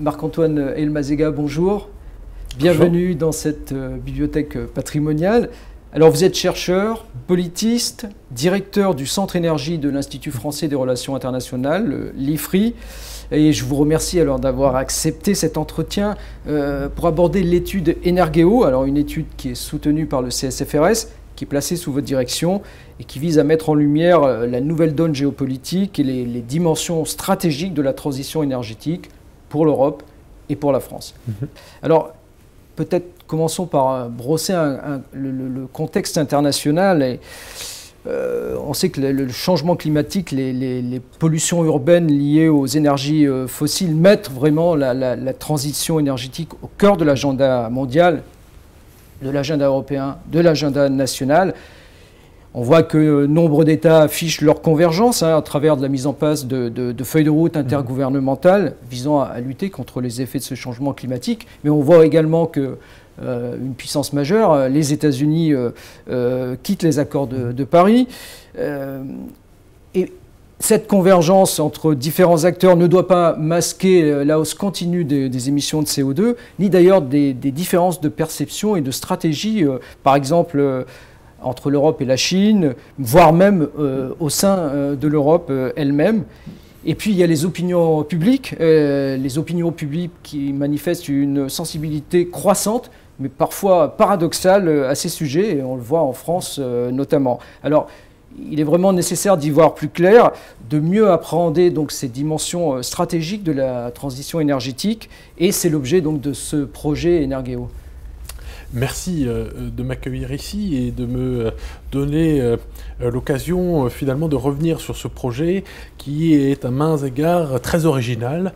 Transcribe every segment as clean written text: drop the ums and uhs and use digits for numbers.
Marc-Antoine Elmazega, bonjour. Bienvenue dans cette bibliothèque patrimoniale. Alors vous êtes chercheur, politiste, directeur du Centre Énergie de l'Institut français des relations internationales, l'IFRI. Et je vous remercie alors d'avoir accepté cet entretien pour aborder l'étude Energeo, alors une étude qui est soutenue par le CSFRS, qui est placée sous votre direction et qui vise à mettre en lumière la nouvelle donne géopolitique et les dimensions stratégiques de la transition énergétique pour l'Europe et pour la France. Alors, peut-être commençons par brosser le contexte international. Et, on sait que le changement climatique, les pollutions urbaines liées aux énergies fossiles mettent vraiment la transition énergétique au cœur de l'agenda mondial, de l'agenda européen, de l'agenda national. On voit que nombre d'États affichent leur convergence à travers de la mise en place de feuilles de route intergouvernementales visant à lutter contre les effets de ce changement climatique. Mais on voit également que une puissance majeure, les États-Unis quittent les accords de Paris. Et cette convergence entre différents acteurs ne doit pas masquer la hausse continue des émissions de CO2, ni d'ailleurs des différences de perception et de stratégie, par exemple entre l'Europe et la Chine, voire même au sein de l'Europe elle-même. Et puis il y a les opinions publiques qui manifestent une sensibilité croissante, mais parfois paradoxale à ces sujets, et on le voit en France notamment. Alors, il est vraiment nécessaire d'y voir plus clair, de mieux appréhender donc ces dimensions stratégiques de la transition énergétique, et c'est l'objet donc de ce projet Energeo. Merci de m'accueillir ici et de me donner l'occasion finalement de revenir sur ce projet qui est à maints égards très original,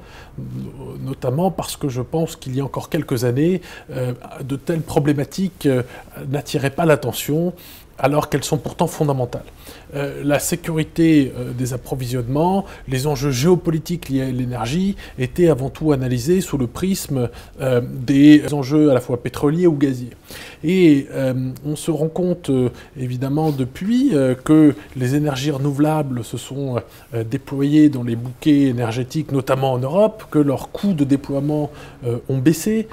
notamment parce que je pense qu'il y a encore quelques années, de telles problématiques n'attiraient pas l'attention alors qu'elles sont pourtant fondamentales. La sécurité des approvisionnements, les enjeux géopolitiques liés à l'énergie étaient avant tout analysés sous le prisme des enjeux à la fois pétroliers ou gaziers. Et on se rend compte évidemment depuis que les énergies renouvelables se sont déployées dans les bouquets énergétiques, notamment en Europe, que leurs coûts de déploiement ont baissé,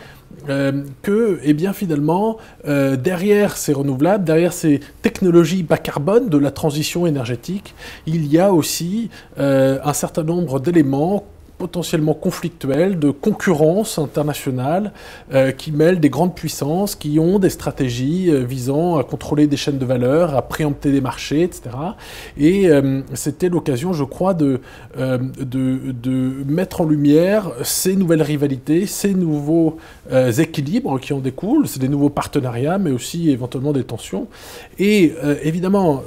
que, eh bien, finalement, derrière ces renouvelables, derrière ces technologies bas carbone de la transition énergétique, il y a aussi un certain nombre d'éléments potentiellement conflictuels, de concurrence internationale qui mêlent des grandes puissances, qui ont des stratégies visant à contrôler des chaînes de valeur, à préempter des marchés, etc. Et c'était l'occasion, je crois, de mettre en lumière ces nouvelles rivalités, ces nouveaux équilibres qui en découlent, c'est des nouveaux partenariats, mais aussi éventuellement des tensions. Et évidemment,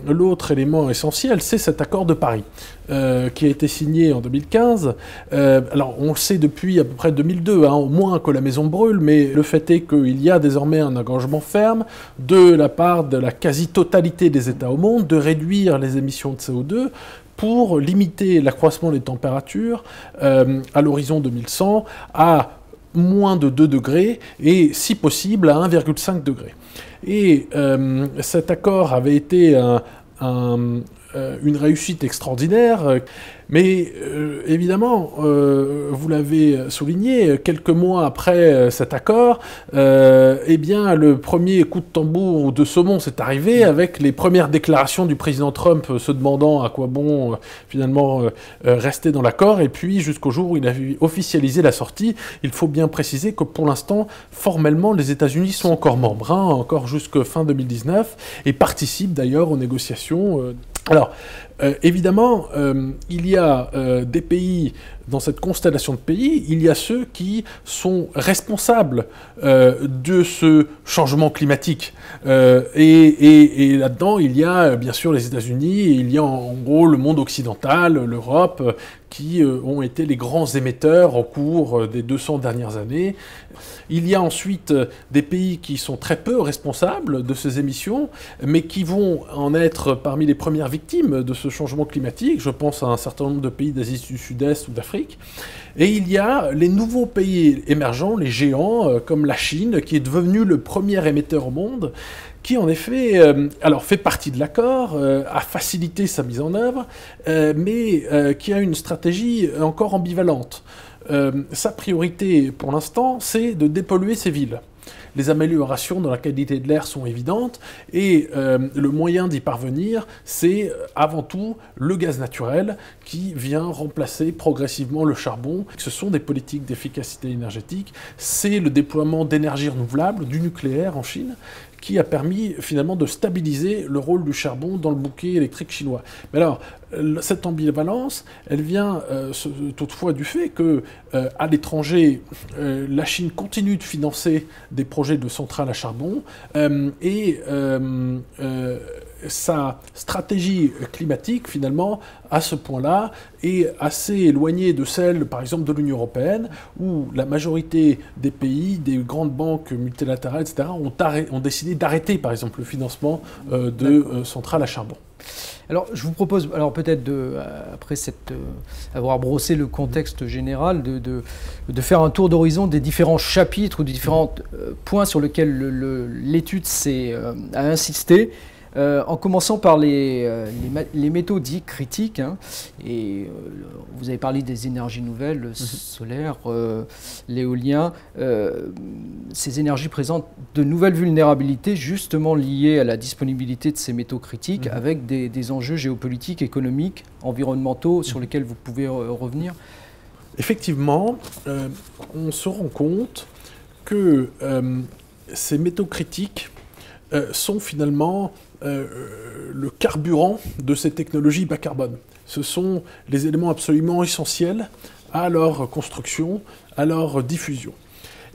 l'autre élément essentiel, c'est cet accord de Paris, qui a été signé en 2015. Alors, on le sait depuis à peu près 2002, au moins que la maison brûle, mais le fait est qu'il y a désormais un engagement ferme de la part de la quasi-totalité des États au monde de réduire les émissions de CO2 pour limiter l'accroissement des températures à l'horizon 2100 à moins de 2 degrés et, si possible, à 1,5 degré. Et cet accord avait été une réussite extraordinaire, mais évidemment, vous l'avez souligné, quelques mois après cet accord, eh bien, le premier coup de tambour ou de saumon s'est arrivé avec les premières déclarations du président Trump se demandant à quoi bon finalement rester dans l'accord, et puis jusqu'au jour où il a officialisé la sortie. Il faut bien préciser que pour l'instant, formellement, les États-Unis sont encore membres, encore jusqu'à fin 2019, et participent d'ailleurs aux négociations. Alors, évidemment, il y a des pays, dans cette constellation de pays, il y a ceux qui sont responsables de ce changement climatique. Et là-dedans, il y a bien sûr les États-Unis, et il y a en gros le monde occidental, l'Europe, qui ont été les grands émetteurs au cours des 200 dernières années. Il y a ensuite des pays qui sont très peu responsables de ces émissions, mais qui vont en être parmi les premières victimes de ce changement climatique. Je pense à un certain nombre de pays d'Asie du Sud-Est ou d'Afrique. Et il y a les nouveaux pays émergents, les géants, comme la Chine, qui est devenu le premier émetteur au monde, qui en effet alors fait partie de l'accord, a facilité sa mise en œuvre, mais qui a une stratégie encore ambivalente. sa priorité pour l'instant, c'est de dépolluer ses villes. Les améliorations dans la qualité de l'air sont évidentes et le moyen d'y parvenir, c'est avant tout le gaz naturel qui vient remplacer progressivement le charbon. Ce sont des politiques d'efficacité énergétique, c'est le déploiement d'énergie renouvelable, du nucléaire en Chine, qui a permis finalement de stabiliser le rôle du charbon dans le bouquet électrique chinois. Mais alors, cette ambivalence, elle vient toutefois du fait que à l'étranger, la Chine continue de financer des projets de centrales à charbon et sa stratégie climatique, finalement, à ce point-là, est assez éloignée de celle, par exemple, de l'Union européenne, où la majorité des pays, des grandes banques multilatérales, etc., ont décidé d'arrêter, par exemple, le financement de centrales à charbon. Alors, je vous propose, alors peut-être après avoir brossé le contexte général, de faire un tour d'horizon des différents chapitres ou des différents points sur lesquels l'étude a insisté. En commençant par les métaux dits critiques, hein, et vous avez parlé des énergies nouvelles, solaires, l'éolien, ces énergies présentent de nouvelles vulnérabilités justement liées à la disponibilité de ces métaux critiques avec des enjeux géopolitiques, économiques, environnementaux sur lesquels vous pouvez revenir. Effectivement, on se rend compte que ces métaux critiques sont finalement le carburant de ces technologies bas carbone. Ce sont les éléments absolument essentiels à leur construction, à leur diffusion.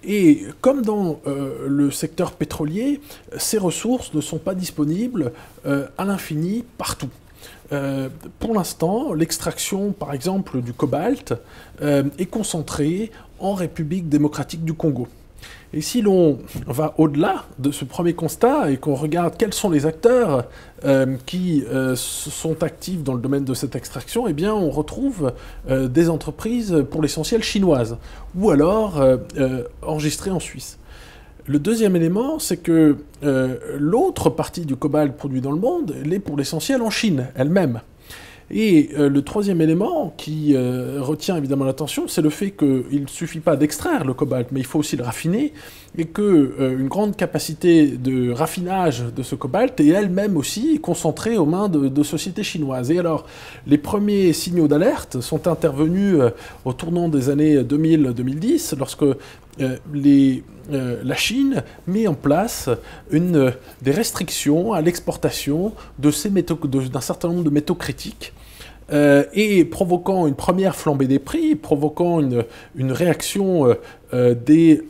Et comme dans le secteur pétrolier, ces ressources ne sont pas disponibles à l'infini partout. Pour l'instant, l'extraction, par exemple, du cobalt est concentrée en République démocratique du Congo. Et si l'on va au-delà de ce premier constat et qu'on regarde quels sont les acteurs qui sont actifs dans le domaine de cette extraction, eh bien on retrouve des entreprises pour l'essentiel chinoises ou alors enregistrées en Suisse. Le deuxième élément, c'est que l'autre partie du cobalt produit dans le monde, elle est pour l'essentiel en Chine elle-même. Et le troisième élément qui retient évidemment l'attention, c'est le fait qu'il ne suffit pas d'extraire le cobalt, mais il faut aussi le raffiner, et qu'une grande capacité de raffinage de ce cobalt est elle-même aussi concentrée aux mains de sociétés chinoises. Et alors, les premiers signaux d'alerte sont intervenus au tournant des années 2000-2010, lorsque la Chine met en place des restrictions à l'exportation d'un certain nombre de métaux critiques, et provoquant une première flambée des prix, provoquant une réaction des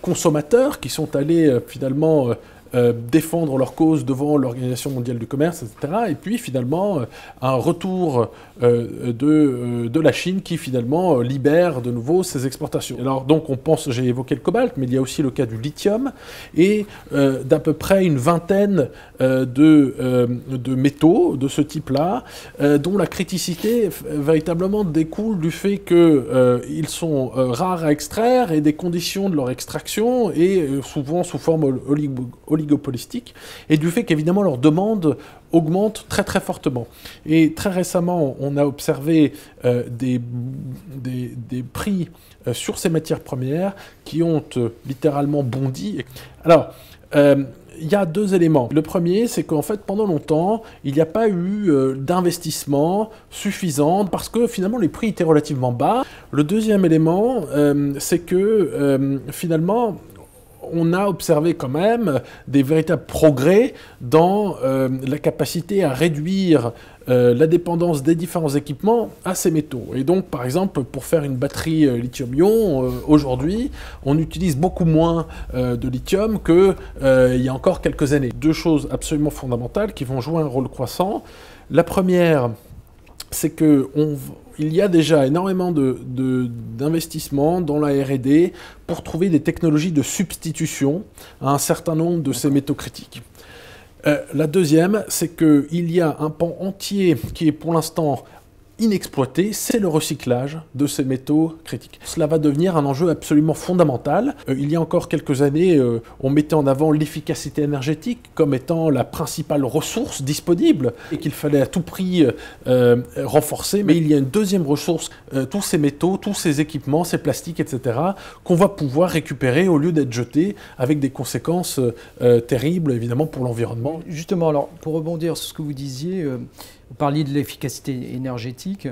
consommateurs qui sont allés finalement défendre leur cause devant l'Organisation mondiale du commerce, etc. Et puis finalement un retour de la Chine qui finalement libère de nouveau ses exportations. Alors donc on pense, j'ai évoqué le cobalt, mais il y a aussi le cas du lithium et d'à peu près une vingtaine de métaux de ce type-là, dont la criticité véritablement découle du fait qu'ils sont rares à extraire et des conditions de leur extraction et souvent sous forme oligopolistique, et du fait qu'évidemment leur demande augmente très très fortement. Et très récemment, on a observé des prix sur ces matières premières qui ont littéralement bondi. Alors, il y a deux éléments. Le premier, c'est qu'en fait, pendant longtemps, il n'y a pas eu d'investissement suffisant parce que finalement, les prix étaient relativement bas. Le deuxième élément, c'est que finalement, on a observé quand même des véritables progrès dans la capacité à réduire la dépendance des différents équipements à ces métaux. Et donc, par exemple, pour faire une batterie lithium-ion, aujourd'hui, on utilise beaucoup moins de lithium qu'il y a encore quelques années. Deux choses absolument fondamentales qui vont jouer un rôle croissant. La première, c'est qu'il y a déjà énormément d'investissements dans la R&D pour trouver des technologies de substitution à un certain nombre de ces métaux critiques. La deuxième, c'est qu'il y a un pan entier qui est pour l'instant inexploité, c'est le recyclage de ces métaux critiques. Cela va devenir un enjeu absolument fondamental. Il y a encore quelques années, on mettait en avant l'efficacité énergétique comme étant la principale ressource disponible et qu'il fallait à tout prix renforcer. Mais il y a une deuxième ressource, tous ces métaux, tous ces équipements, ces plastiques, etc., qu'on va pouvoir récupérer au lieu d'être jetés avec des conséquences terribles, évidemment, pour l'environnement. Justement, alors, pour rebondir sur ce que vous disiez, vous parliez de l'efficacité énergétique,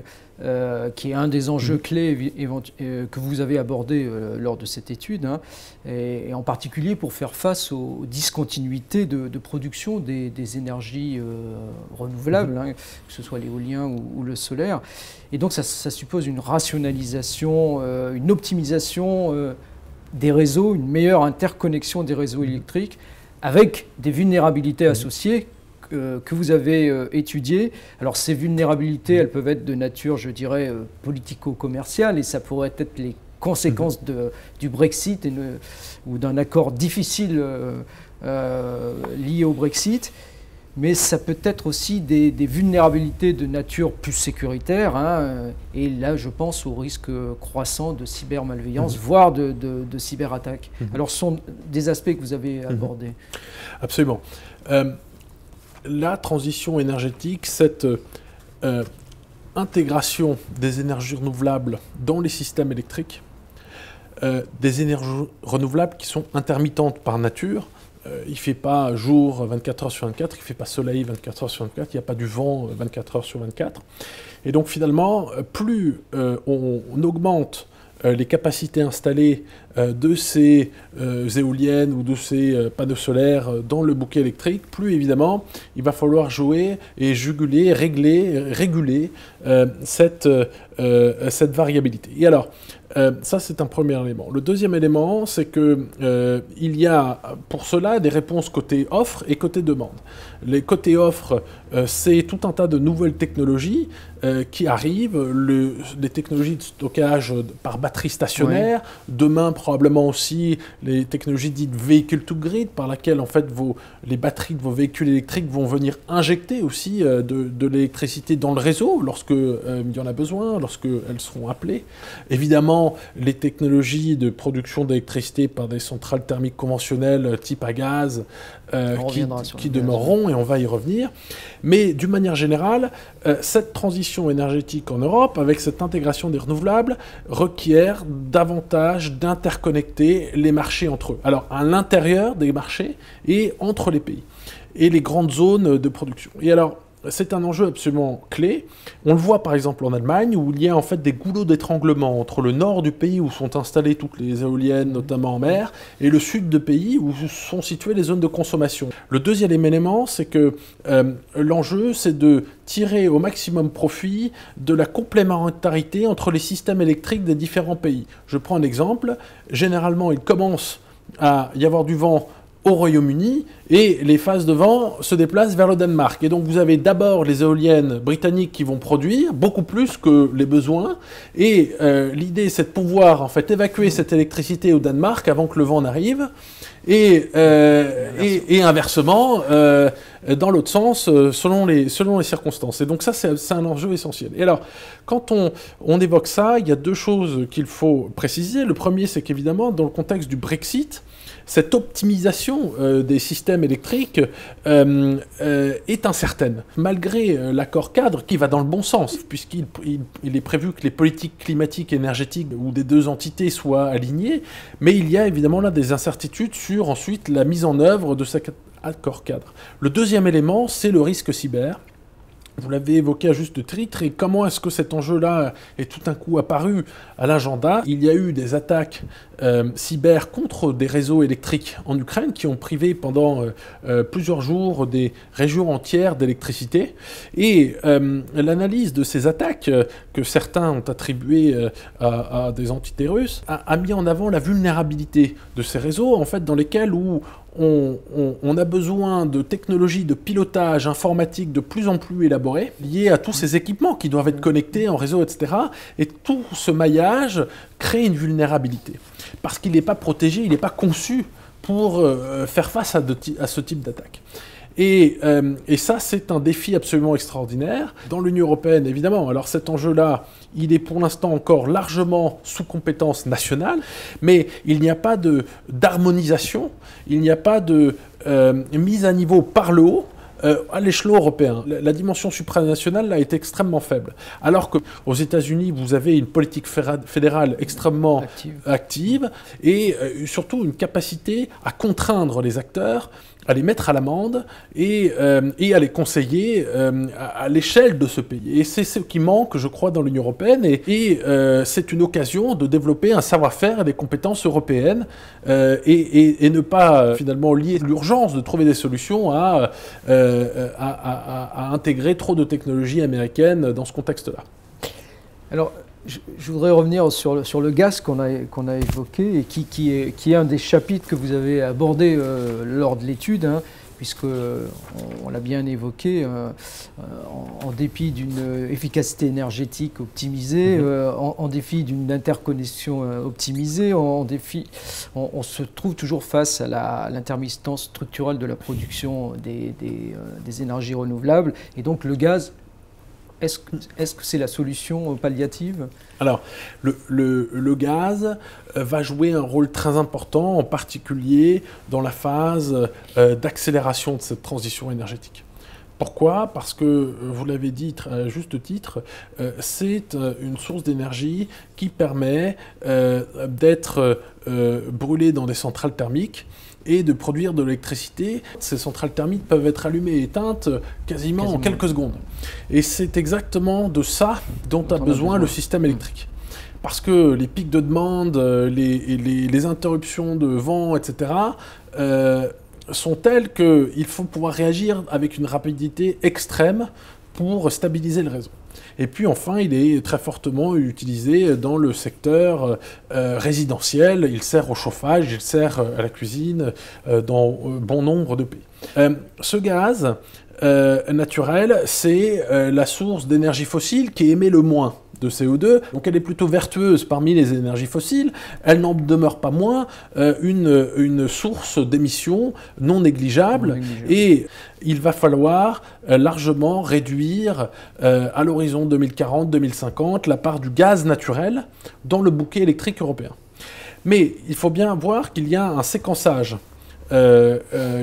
qui est un des enjeux clés que vous avez abordé lors de cette étude, hein, et en particulier pour faire face aux discontinuités de production des énergies renouvelables, hein, que ce soit l'éolien ou le solaire. Et donc ça suppose une rationalisation, une optimisation des réseaux, une meilleure interconnexion des réseaux électriques, avec des vulnérabilités associées que vous avez étudiées. Alors ces vulnérabilités, elles peuvent être de nature, je dirais, politico-commerciale, et ça pourrait être les conséquences du Brexit ou d'un accord difficile lié au Brexit. Mais ça peut être aussi des vulnérabilités de nature plus sécuritaire, hein, et là je pense au risque croissant de cybermalveillance, voire de cyberattaques. Alors ce sont des aspects que vous avez abordés. Absolument. La transition énergétique, cette intégration des énergies renouvelables dans les systèmes électriques, des énergies renouvelables qui sont intermittentes par nature. Il ne fait pas jour 24 heures sur 24, il ne fait pas soleil 24 heures sur 24, il n'y a pas du vent 24 heures sur 24. Et donc finalement, plus on augmente les capacités installées de ces éoliennes ou de ces panneaux solaires dans le bouquet électrique, plus évidemment, il va falloir jouer et réguler cette variabilité. Et alors, ça, c'est un premier élément. Le deuxième élément, c'est qu'il y a pour cela des réponses côté offre et côté demande. Les côtés offre, c'est tout un tas de nouvelles technologies qui arrivent, les technologies de stockage par batterie stationnaire, demain probablement aussi les technologies dites vehicle to grid, par laquelle en fait les batteries de vos véhicules électriques vont venir injecter aussi de l'électricité dans le réseau lorsqu'il y en a besoin, lorsqu'elles seront appelées. Évidemment, les technologies de production d'électricité par des centrales thermiques conventionnelles type à gaz qui demeureront, et on va y revenir. Mais d'une manière générale, cette transition énergétique en Europe, avec cette intégration des renouvelables, requiert davantage d'interconnecter les marchés entre eux. Alors, à l'intérieur des marchés et entre les pays, et les grandes zones de production. Et alors, c'est un enjeu absolument clé. On le voit par exemple en Allemagne, où il y a en fait des goulots d'étranglement entre le nord du pays où sont installées toutes les éoliennes, notamment en mer, et le sud du pays où sont situées les zones de consommation. Le deuxième élément, c'est que l'enjeu, c'est de tirer au maximum profit de la complémentarité entre les systèmes électriques des différents pays. Je prends un exemple. Généralement, il commence à y avoir du vent au Royaume-Uni, et les phases de vent se déplacent vers le Danemark. Et donc vous avez d'abord les éoliennes britanniques qui vont produire beaucoup plus que les besoins, et l'idée c'est de pouvoir en fait évacuer cette électricité au Danemark avant que le vent n'arrive, et inversement dans l'autre sens selon les circonstances. Et donc ça c'est un enjeu essentiel. Et alors quand on évoque ça, il y a deux choses qu'il faut préciser. Le premier, c'est qu'évidemment dans le contexte du Brexit, cette optimisation des systèmes électriques est incertaine, malgré l'accord cadre qui va dans le bon sens, puisqu'il est prévu que les politiques climatiques et énergétiques ou des deux entités soient alignées, mais il y a évidemment là des incertitudes sur ensuite la mise en œuvre de cet accord cadre. Le deuxième élément, c'est le risque cyber. Vous l'avez évoqué à juste titre, et comment est-ce que cet enjeu-là est tout d'un coup apparu à l'agenda? Il y a eu des attaques cyber contre des réseaux électriques en Ukraine qui ont privé pendant plusieurs jours des régions entières d'électricité. Et l'analyse de ces attaques, que certains ont attribuées à des entités russes, a mis en avant la vulnérabilité de ces réseaux, en fait, dans lesquels on a besoin de technologies de pilotage informatique de plus en plus élaborées, liées à tous ces équipements qui doivent être connectés en réseau, etc. Et tout ce maillage crée une vulnérabilité. Parce qu'il n'est pas protégé, il n'est pas conçu pour faire face à ce type d'attaque. Et ça, c'est un défi absolument extraordinaire. Dans l'Union européenne, évidemment, alors cet enjeu-là, il est pour l'instant encore largement sous compétence nationale, mais il n'y a pas d'harmonisation, il n'y a pas de mise à niveau par le haut à l'échelon européen. La dimension supranationale là, est extrêmement faible. Alors qu'aux États-Unis, vous avez une politique fédérale extrêmement active et surtout une capacité à contraindre les acteurs, à les mettre à l'amende et à les conseiller à l'échelle de ce pays. Et c'est ce qui manque, je crois, dans l'Union européenne. Et c'est une occasion de développer un savoir-faire et des compétences européennes et ne pas finalement lier l'urgence de trouver des solutions à intégrer trop de technologies américaines dans ce contexte-là. Alors, je voudrais revenir sur le gaz qu'on a évoqué et qui est un des chapitres que vous avez abordé lors de l'étude, hein, puisque on l'a bien évoqué, en dépit d'une efficacité énergétique optimisée, en défi d'une interconnexion optimisée, on se trouve toujours face à l'intermittence structurelle de la production des énergies renouvelables, et donc le gaz. Est-ce que c'est la solution palliative? Alors, le gaz va jouer un rôle très important, en particulier dans la phase d'accélération de cette transition énergétique. Pourquoi? Parce que, vous l'avez dit à juste titre, c'est une source d'énergie qui permet d'être brûlée dans des centrales thermiques et de produire de l'électricité. Ces centrales thermiques peuvent être allumées et éteintes quasiment en quelques secondes. Et c'est exactement de ça dont a besoin le système électrique. Parce que les pics de demande, les interruptions de vent, etc., sont telles qu'il faut pouvoir réagir avec une rapidité extrême pour stabiliser le réseau. Et puis enfin, il est très fortement utilisé dans le secteur résidentiel. Il sert au chauffage, il sert à la cuisine dans bon nombre de pays. Ce gaz naturel, c'est la source d'énergie fossile qui émet le moins de CO2, donc elle est plutôt vertueuse parmi les énergies fossiles, elle n'en demeure pas moins une source d'émissions non négligeable, et il va falloir largement réduire à l'horizon 2040-2050 la part du gaz naturel dans le bouquet électrique européen. Mais il faut bien voir qu'il y a un séquençage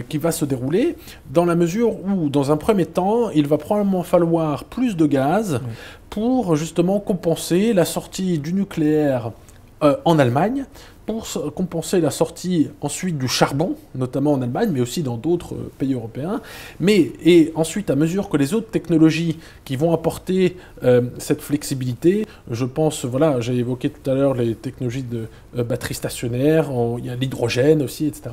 qui va se dérouler dans la mesure où, dans un premier temps, il va probablement falloir plus de gaz pour justement compenser la sortie du nucléaire en Allemagne, pour compenser la sortie ensuite du charbon, notamment en Allemagne, mais aussi dans d'autres pays européens. Et ensuite, à mesure que les autres technologies qui vont apporter cette flexibilité, je pense, voilà, j'ai évoqué tout à l'heure les technologies de batteries stationnaires, il y a l'hydrogène aussi, etc.,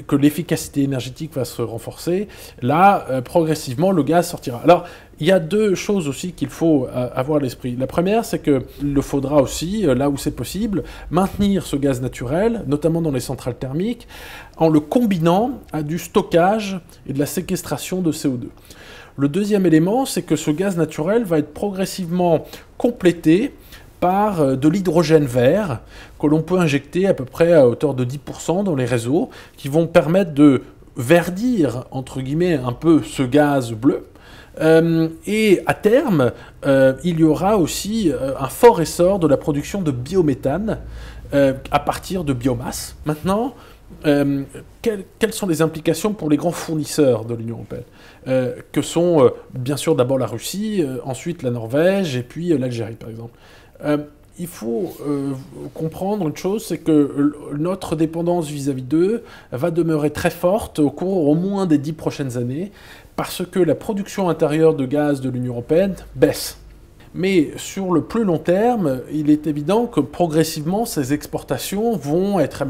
que l'efficacité énergétique va se renforcer, là, progressivement, le gaz sortira. Alors, il y a deux choses aussi qu'il faut avoir à l'esprit. La première, c'est qu'il faudra aussi, là où c'est possible, maintenir ce gaz naturel, notamment dans les centrales thermiques, en le combinant à du stockage et de la séquestration de CO2. Le deuxième élément, c'est que ce gaz naturel va être progressivement complété par de l'hydrogène vert que l'on peut injecter à peu près à hauteur de 10% dans les réseaux, qui vont permettre de verdir, entre guillemets, un peu ce gaz bleu. Et à terme, il y aura aussi un fort essor de la production de biométhane à partir de biomasse. Maintenant, quelles sont les implications pour les grands fournisseurs de l'Union européenne, que sont bien sûr d'abord la Russie, ensuite la Norvège et puis l'Algérie par exemple. Il faut comprendre une chose, c'est que notre dépendance vis-à-vis d'eux va demeurer très forte au cours au moins des 10 prochaines années, parce que la production intérieure de gaz de l'Union européenne baisse. Mais sur le plus long terme, il est évident que progressivement, ces exportations vont être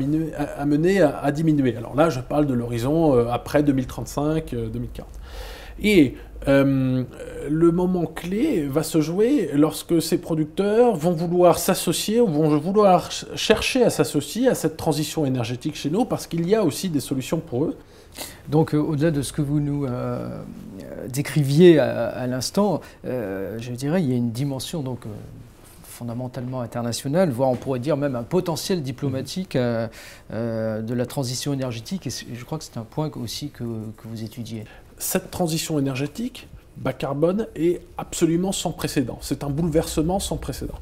amenées à diminuer. Alors là, je parle de l'horizon après 2035-2040. Et le moment clé va se jouer lorsque ces producteurs vont vouloir s'associer ou vont vouloir chercher à s'associer à cette transition énergétique chez nous, parce qu'il y a aussi des solutions pour eux. Donc au-delà de ce que vous nous décriviez à l'instant, je dirais il y a une dimension donc fondamentalement internationale, voire on pourrait dire même un potentiel diplomatique de la transition énergétique, et je crois que c'est un point aussi que vous étudiez. cette transition énergétique bas carbone est absolument sans précédent. C'est un bouleversement sans précédent.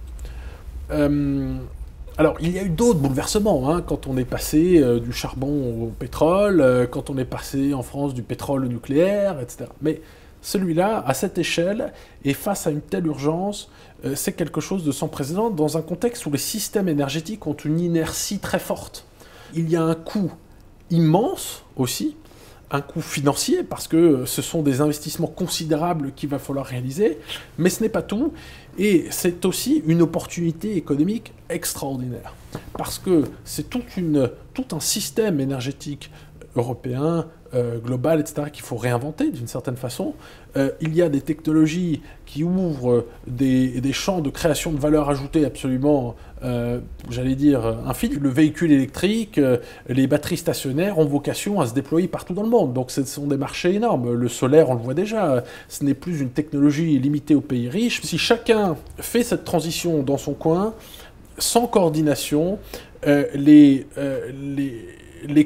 Alors, il y a eu d'autres bouleversements, hein, quand on est passé du charbon au pétrole, quand on est passé en France du pétrole au nucléaire, etc. Mais celui-là, à cette échelle, et face à une telle urgence, c'est quelque chose de sans précédent dans un contexte où les systèmes énergétiques ont une inertie très forte. Il y a un coût immense aussi, un coût financier, parce que ce sont des investissements considérables qu'il va falloir réaliser, mais ce n'est pas tout, et c'est aussi une opportunité économique extraordinaire, parce que c'est tout un système énergétique européen, global, etc., qu'il faut réinventer d'une certaine façon. Il y a des technologies qui ouvrent des champs de création de valeur ajoutée absolument, j'allais dire, infinis. Le véhicule électrique, les batteries stationnaires ont vocation à se déployer partout dans le monde. Donc ce sont des marchés énormes. Le solaire, on le voit déjà, ce n'est plus une technologie limitée aux pays riches. Si chacun fait cette transition dans son coin, sans coordination, les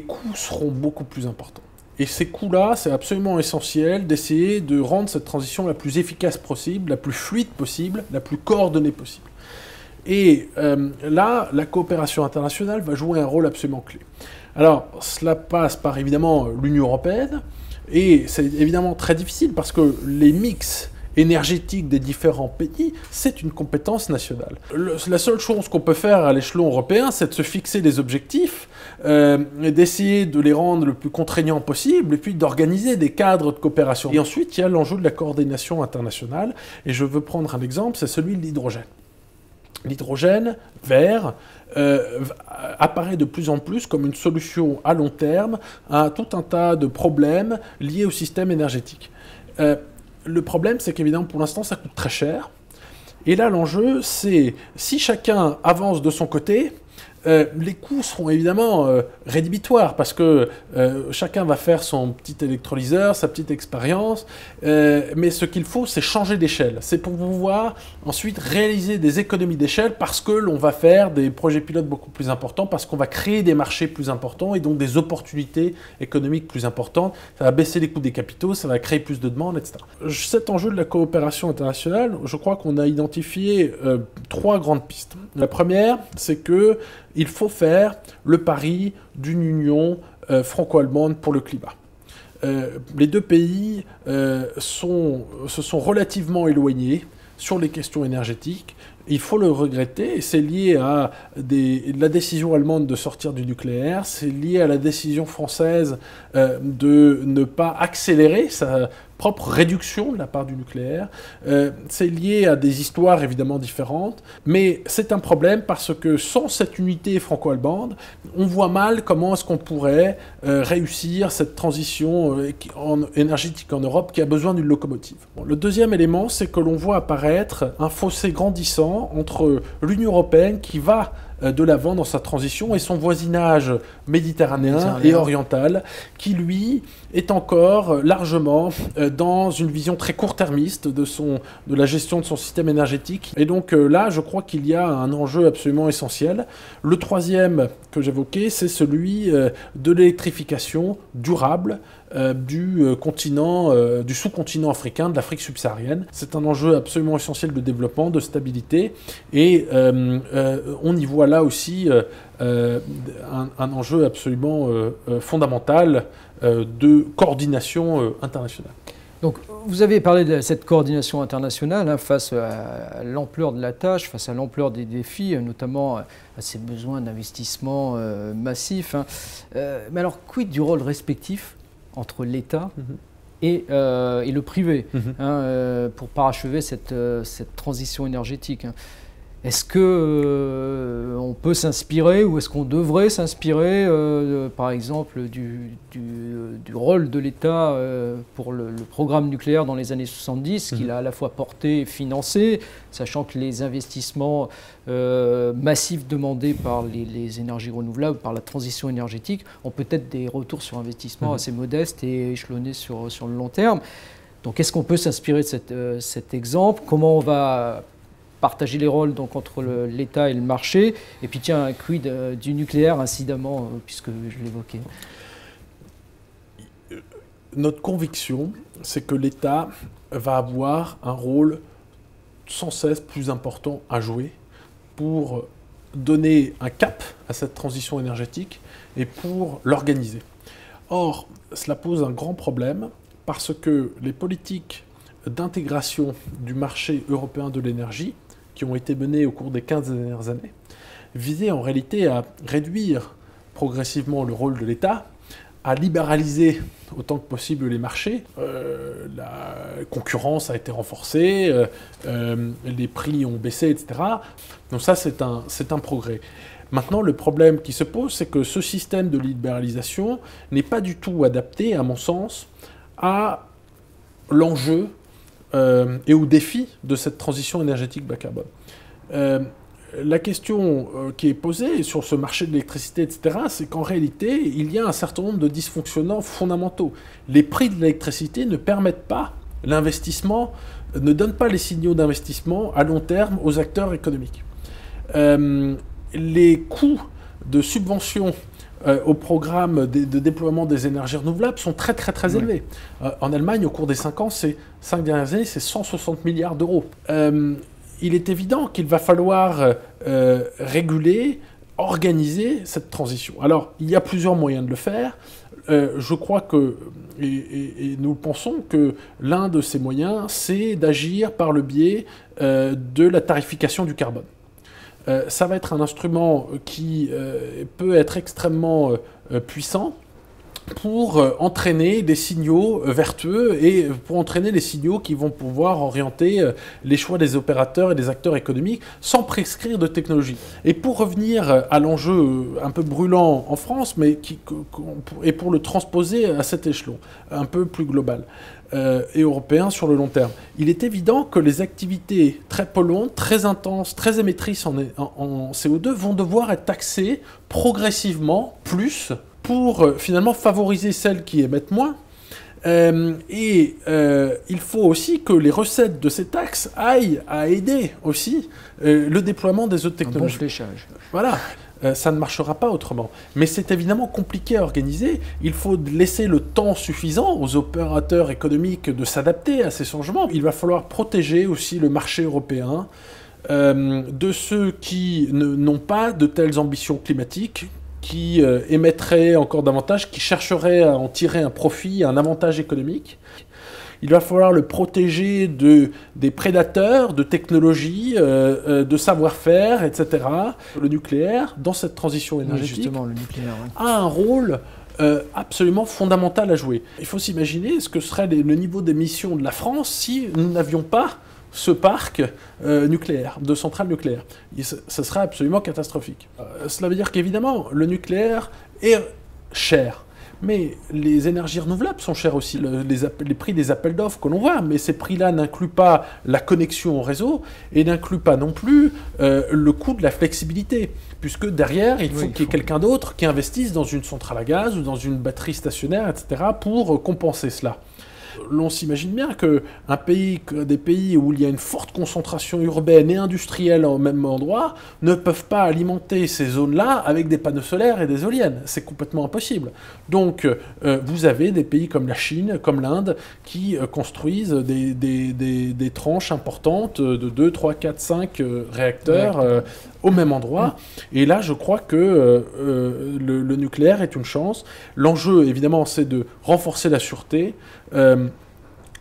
coûts seront beaucoup plus importants. Et ces coûts-là, c'est absolument essentiel d'essayer de rendre cette transition la plus efficace possible, la plus fluide possible, la plus coordonnée possible. Et là, la coopération internationale va jouer un rôle absolument clé. Alors, cela passe par évidemment l'Union européenne, et c'est évidemment très difficile parce que les mix énergétique des différents pays, c'est une compétence nationale. La seule chose qu'on peut faire à l'échelon européen, c'est de se fixer des objectifs, d'essayer de les rendre le plus contraignants possible, et puis d'organiser des cadres de coopération. Et ensuite, il y a l'enjeu de la coordination internationale, et je veux prendre un exemple, c'est celui de l'hydrogène. L'hydrogène vert apparaît de plus en plus comme une solution à long terme à tout un tas de problèmes liés au système énergétique. Le problème, c'est qu'évidemment, pour l'instant, ça coûte très cher. Et là, l'enjeu, c'est si chacun avance de son côté, les coûts seront évidemment rédhibitoires parce que chacun va faire son petit électrolyseur, sa petite expérience, mais ce qu'il faut, c'est changer d'échelle. C'est pour pouvoir ensuite réaliser des économies d'échelle parce que l'on va faire des projets pilotes beaucoup plus importants, parce qu'on va créer des marchés plus importants et donc des opportunités économiques plus importantes. Ça va baisser les coûts des capitaux, ça va créer plus de demandes, etc. Cet enjeu de la coopération internationale, je crois qu'on a identifié 3 grandes pistes. La première, c'est que il faut faire le pari d'une union franco-allemande pour le climat. Les deux pays se sont relativement éloignés sur les questions énergétiques. Il faut le regretter, et c'est lié à la décision allemande de sortir du nucléaire, c'est lié à la décision française de ne pas accélérer sa propre réduction de la part du nucléaire. C'est lié à des histoires évidemment différentes, mais c'est un problème parce que sans cette unité franco-allemande, on voit mal comment est-ce qu'on pourrait réussir cette transition énergétique en Europe qui a besoin d'une locomotive. Bon, le deuxième élément, c'est que l'on voit apparaître un fossé grandissant entre l'Union européenne qui va de l'avant dans sa transition et son voisinage méditerranéen et oriental qui, lui, est encore largement dans une vision très court-termiste de la gestion de son système énergétique. Et donc là, je crois qu'il y a un enjeu absolument essentiel. Le troisième que j'évoquais, c'est celui de l'électrification durable du sous-continent africain, de l'Afrique subsaharienne. C'est un enjeu absolument essentiel de développement, de stabilité, et on y voit là aussi un enjeu absolument fondamental de coordination internationale. Donc, vous avez parlé de cette coordination internationale face à l'ampleur de la tâche, face à l'ampleur des défis, notamment à ces besoins d'investissement massifs. Mais alors, quid du rôle respectif entre l'État et le privé pour parachever cette transition énergétique? Est-ce qu'on peut s'inspirer ou est-ce qu'on devrait s'inspirer, par exemple, du rôle de l'État pour le programme nucléaire dans les années 70, qu'il a à la fois porté et financé, sachant que les investissements massifs demandés par les énergies renouvelables, par la transition énergétique, ont peut-être des retours sur investissement assez modestes et échelonnés sur le long terme. Donc est-ce qu'on peut s'inspirer de cet exemple? Comment on va partager les rôles donc, entre l'État et le marché? Et puis tiens, un quid du nucléaire, incidemment, puisque je l'évoquais. notre conviction, c'est que l'État va avoir un rôle sans cesse plus important à jouer pour donner un cap à cette transition énergétique et pour l'organiser. Or, cela pose un grand problème parce que les politiques d'intégration du marché européen de l'énergie qui ont été menées au cours des 15 dernières années visaient en réalité à réduire progressivement le rôle de l'État, à libéraliser autant que possible les marchés. La concurrence a été renforcée, les prix ont baissé, etc. Donc ça, c'est un progrès. Maintenant, le problème qui se pose, c'est que ce système de libéralisation n'est pas du tout adapté, à mon sens, à l'enjeu et au défi de cette transition énergétique bas carbone. La question qui est posée sur ce marché de l'électricité, etc., c'est qu'en réalité, il y a un certain nombre de dysfonctionnements fondamentaux. Les prix de l'électricité ne permettent pas l'investissement, ne donnent pas les signaux d'investissement à long terme aux acteurs économiques. Les coûts de subvention au programme de déploiement des énergies renouvelables sont très élevés. En Allemagne, au cours des 5 dernières années, c'est 160 milliards d'euros. Il est évident qu'il va falloir réguler, organiser cette transition. Alors, il y a plusieurs moyens de le faire. Je crois que, et nous pensons que l'un de ces moyens, c'est d'agir par le biais de la tarification du carbone. Ça va être un instrument qui peut être extrêmement puissant pour entraîner des signaux vertueux et pour entraîner les signaux qui vont pouvoir orienter les choix des opérateurs et des acteurs économiques sans prescrire de technologie. Et pour revenir à l'enjeu un peu brûlant en France, mais et pour le transposer à cet échelon un peu plus global et européen sur le long terme, il est évident que les activités très polluantes, très intenses, très émettrices en CO2 vont devoir être taxées progressivement plus pour finalement favoriser celles qui émettent moins. Il faut aussi que les recettes de ces taxes aillent à aider aussi le déploiement des autres technologies. Un bon fléchage. Voilà. Ça ne marchera pas autrement. Mais c'est évidemment compliqué à organiser. Il faut laisser le temps suffisant aux opérateurs économiques de s'adapter à ces changements. Il va falloir protéger aussi le marché européen de ceux qui n'ont pas de telles ambitions climatiques, qui émettraient encore davantage, qui chercheraient à en tirer un profit, un avantage économique. Il va falloir le protéger des prédateurs, de technologies, de savoir-faire, etc. Le nucléaire, dans cette transition énergétique, justement, le nucléaire, a un rôle absolument fondamental à jouer. Il faut s'imaginer ce que serait le niveau d'émission de la France si nous n'avions pas ce parc nucléaire, de centrales nucléaires. Ce serait absolument catastrophique. Cela veut dire qu'évidemment, le nucléaire est cher. Mais les énergies renouvelables sont chères aussi, les prix des appels d'offres que l'on voit, mais ces prix-là n'incluent pas la connexion au réseau et n'incluent pas non plus le coût de la flexibilité, puisque derrière, il faut qu'il y ait quelqu'un d'autre qui investisse dans une centrale à gaz ou dans une batterie stationnaire, etc., pour compenser cela. L'on s'imagine bien des pays où il y a une forte concentration urbaine et industrielle au même endroit ne peuvent pas alimenter ces zones-là avec des panneaux solaires et des éoliennes. C'est complètement impossible. Donc, vous avez des pays comme la Chine, comme l'Inde, qui construisent des tranches importantes de 2, 3, 4, 5 réacteurs au même endroit. Et là, je crois que le nucléaire est une chance. L'enjeu, évidemment, c'est de renforcer la sûreté.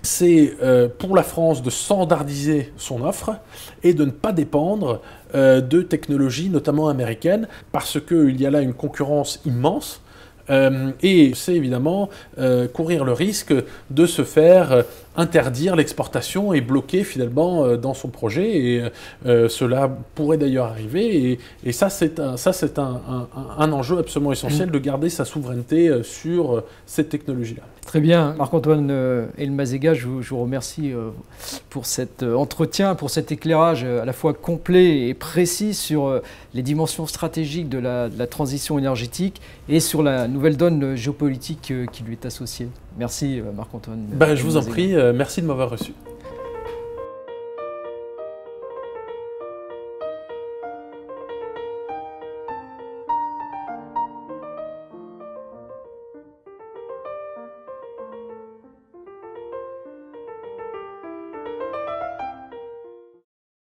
C'est pour la France de standardiser son offre et de ne pas dépendre de technologies, notamment américaines, parce qu'il y a là une concurrence immense. Et c'est évidemment courir le risque de se faire interdire l'exportation et bloquer finalement dans son projet. Et cela pourrait d'ailleurs arriver. Et ça, c'est un enjeu absolument essentiel de garder sa souveraineté sur cette technologie-là. Très bien. Marc-Antoine Elmazega, je vous remercie pour cet entretien, pour cet éclairage à la fois complet et précis sur les dimensions stratégiques de la transition énergétique et sur la nouvelle donne géopolitique qui lui est associée. Merci Marc-Antoine. Je vous en prie, merci de m'avoir reçu.